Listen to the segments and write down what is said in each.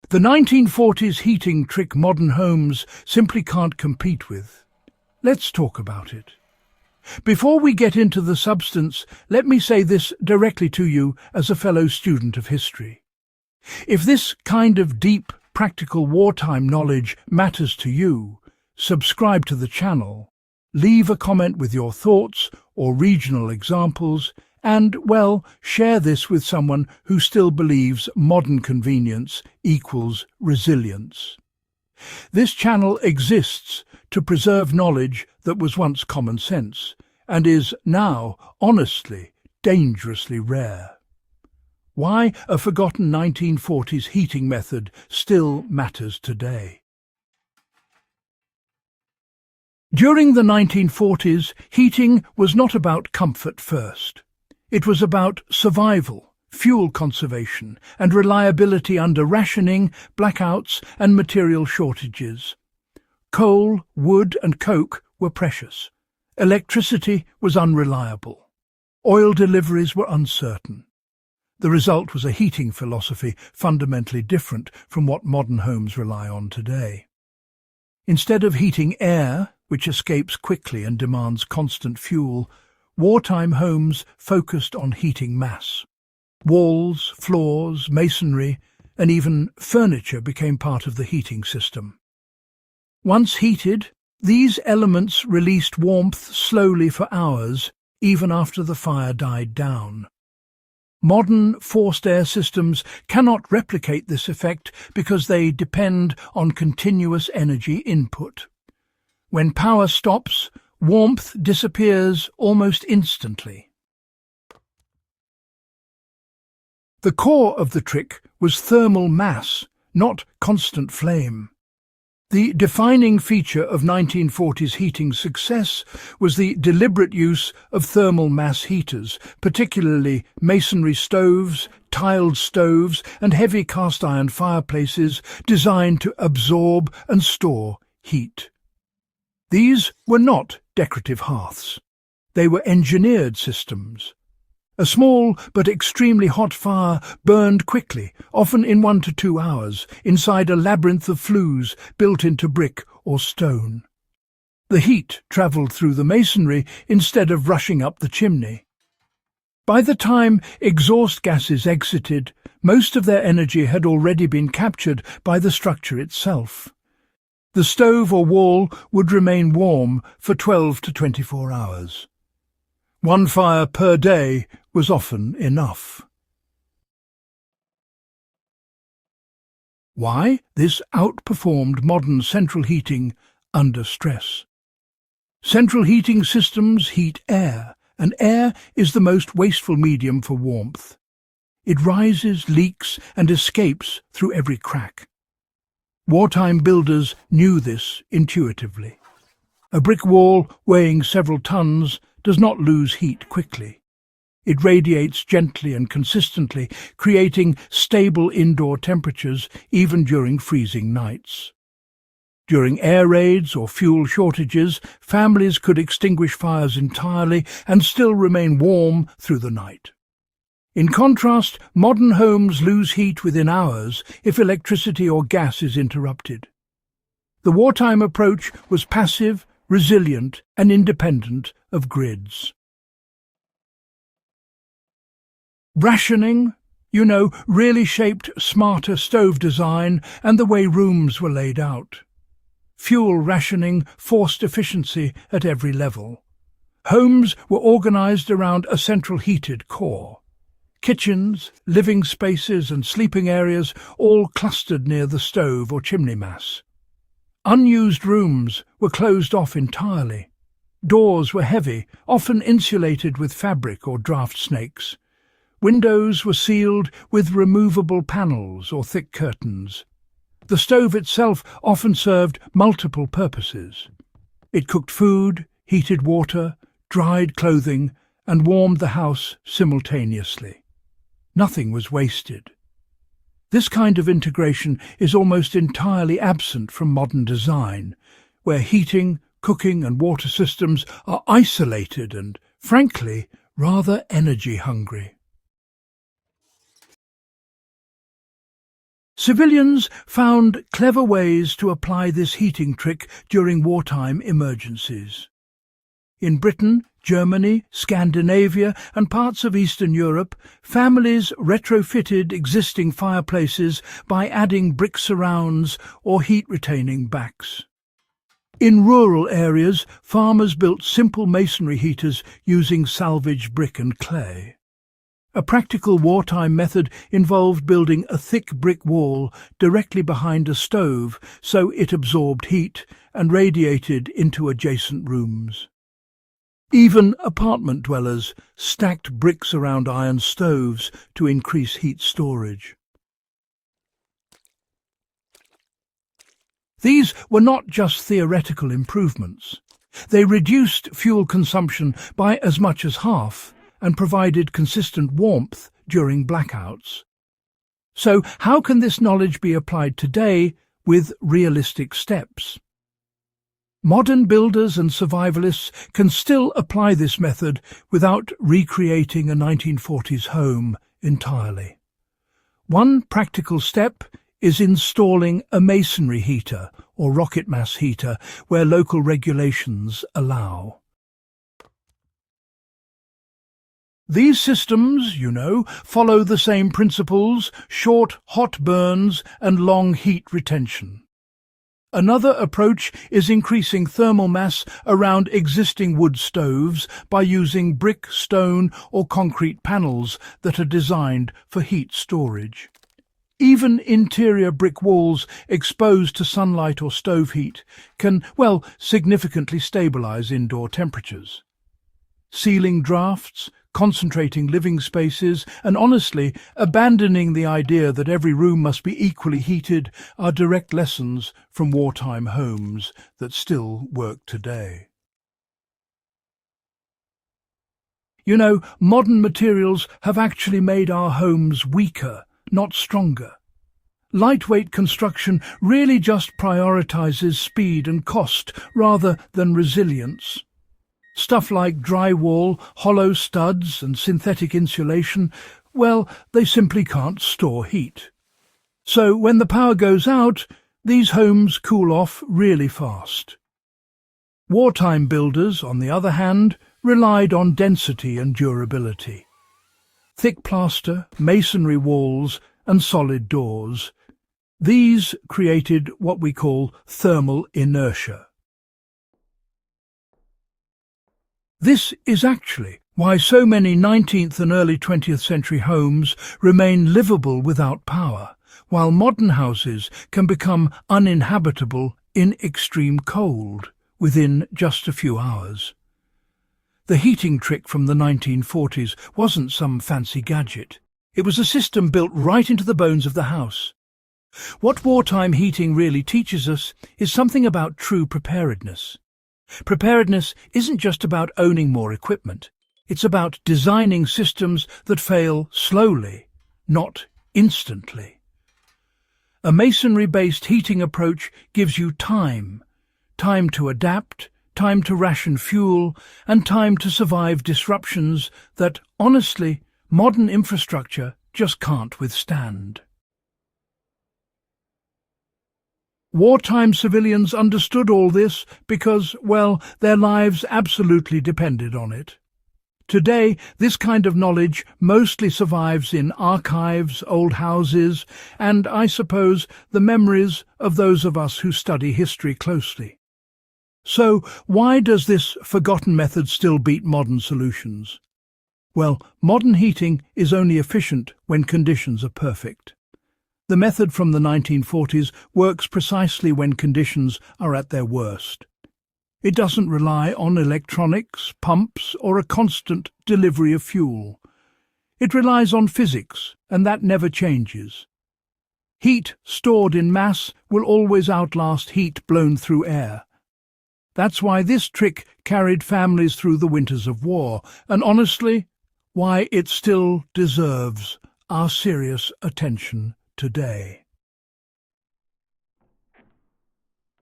The 1940s heating trick modern homes simply can't compete with. Let's talk about it. Before we get into the substance, let me say this directly to you as a fellow student of history. If this kind of deep, practical wartime knowledge matters to you, subscribe to the channel, leave a comment with your thoughts or regional examples, and, well, share this with someone who still believes modern convenience equals resilience. This channel exists to preserve knowledge that was once common sense and is now, honestly, dangerously rare. Why a forgotten 1940s heating method still matters today. During the 1940s, heating was not about comfort first. It was about survival, fuel conservation, and reliability under rationing, blackouts, and material shortages. Coal, wood, and coke were precious. Electricity was unreliable. Oil deliveries were uncertain. The result was a heating philosophy fundamentally different from what modern homes rely on today. Instead of heating air, which escapes quickly and demands constant fuel, wartime homes focused on heating mass. Walls, floors, masonry, and even furniture became part of the heating system. Once heated, these elements released warmth slowly for hours, even after the fire died down. Modern forced air systems cannot replicate this effect because they depend on continuous energy input. When power stops, warmth disappears almost instantly. The core of the trick was thermal mass, not constant flame. The defining feature of 1940s heating success was the deliberate use of thermal mass heaters, particularly masonry stoves, tiled stoves, and heavy cast-iron fireplaces designed to absorb and store heat. These were not decorative hearths. They were engineered systems. A small but extremely hot fire burned quickly, often in 1 to 2 hours, inside a labyrinth of flues built into brick or stone. The heat travelled through the masonry instead of rushing up the chimney. By the time exhaust gases exited, most of their energy had already been captured by the structure itself. The stove or wall would remain warm for 12 to 24 hours. One fire per day was often enough. Why this outperformed modern central heating under stress? Central heating systems heat air, and air is the most wasteful medium for warmth. It rises, leaks, and escapes through every crack. Wartime builders knew this intuitively. A brick wall weighing several tons does not lose heat quickly. It radiates gently and consistently, creating stable indoor temperatures even during freezing nights. During air raids or fuel shortages, families could extinguish fires entirely and still remain warm through the night. In contrast, modern homes lose heat within hours if electricity or gas is interrupted. The wartime approach was passive, resilient, and independent of grids. Rationing, really shaped smarter stove design and the way rooms were laid out. Fuel rationing forced efficiency at every level. Homes were organized around a central heated core. Kitchens, living spaces and sleeping areas all clustered near the stove or chimney mass. Unused rooms were closed off entirely. Doors were heavy, often insulated with fabric or draft snakes. Windows were sealed with removable panels or thick curtains. The stove itself often served multiple purposes. It cooked food, heated water, dried clothing, and warmed the house simultaneously. Nothing was wasted. This kind of integration is almost entirely absent from modern design, where heating, cooking and water systems are isolated and, frankly, rather energy-hungry. Civilians found clever ways to apply this heating trick during wartime emergencies. In Britain, Germany, Scandinavia and parts of Eastern Europe, families retrofitted existing fireplaces by adding brick surrounds or heat-retaining backs. In rural areas, farmers built simple masonry heaters using salvaged brick and clay. A practical wartime method involved building a thick brick wall directly behind a stove so it absorbed heat and radiated into adjacent rooms. Even apartment dwellers stacked bricks around iron stoves to increase heat storage. These were not just theoretical improvements. They reduced fuel consumption by as much as half and provided consistent warmth during blackouts. So how can this knowledge be applied today with realistic steps? Modern builders and survivalists can still apply this method without recreating a 1940s home entirely. One practical step is installing a masonry heater or rocket mass heater where local regulations allow. These systems, follow the same principles: short, hot burns and long heat retention. Another approach is increasing thermal mass around existing wood stoves by using brick, stone or concrete panels that are designed for heat storage. Even interior brick walls exposed to sunlight or stove heat can, significantly stabilize indoor temperatures. Sealing drafts, concentrating living spaces, and honestly, abandoning the idea that every room must be equally heated are direct lessons from wartime homes that still work today. Modern materials have actually made our homes weaker, not stronger. Lightweight construction really just prioritizes speed and cost rather than resilience. Stuff like drywall, hollow studs and synthetic insulation, they simply can't store heat. So when the power goes out, these homes cool off really fast. Wartime builders, on the other hand, relied on density and durability. Thick plaster, masonry walls and solid doors. These created what we call thermal inertia. This is actually why so many 19th and early 20th century homes remain livable without power, while modern houses can become uninhabitable in extreme cold within just a few hours. The heating trick from the 1940s wasn't some fancy gadget. It was a system built right into the bones of the house. What wartime heating really teaches us is something about true preparedness. Preparedness isn't just about owning more equipment. It's about designing systems that fail slowly, not instantly. A masonry-based heating approach gives you time to adapt, time to ration fuel, and time to survive disruptions that, honestly, modern infrastructure just can't withstand. Wartime civilians understood all this because, their lives absolutely depended on it. Today, this kind of knowledge mostly survives in archives, old houses, and, I suppose, the memories of those of us who study history closely. So, why does this forgotten method still beat modern solutions? Modern heating is only efficient when conditions are perfect. The method from the 1940s works precisely when conditions are at their worst. It doesn't rely on electronics, pumps, or a constant delivery of fuel. It relies on physics, and that never changes. Heat stored in mass will always outlast heat blown through air. That's why this trick carried families through the winters of war, and honestly, why it still deserves our serious attention today.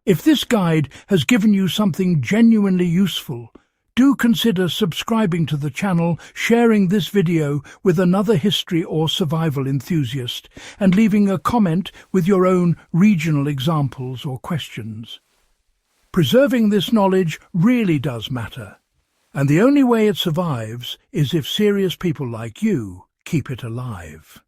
If this guide has given you something genuinely useful, Do consider subscribing to the channel, sharing this video with another history or survival enthusiast, and leaving a comment with your own regional examples or questions. Preserving this knowledge really does matter, and the only way it survives is if serious people like you keep it alive.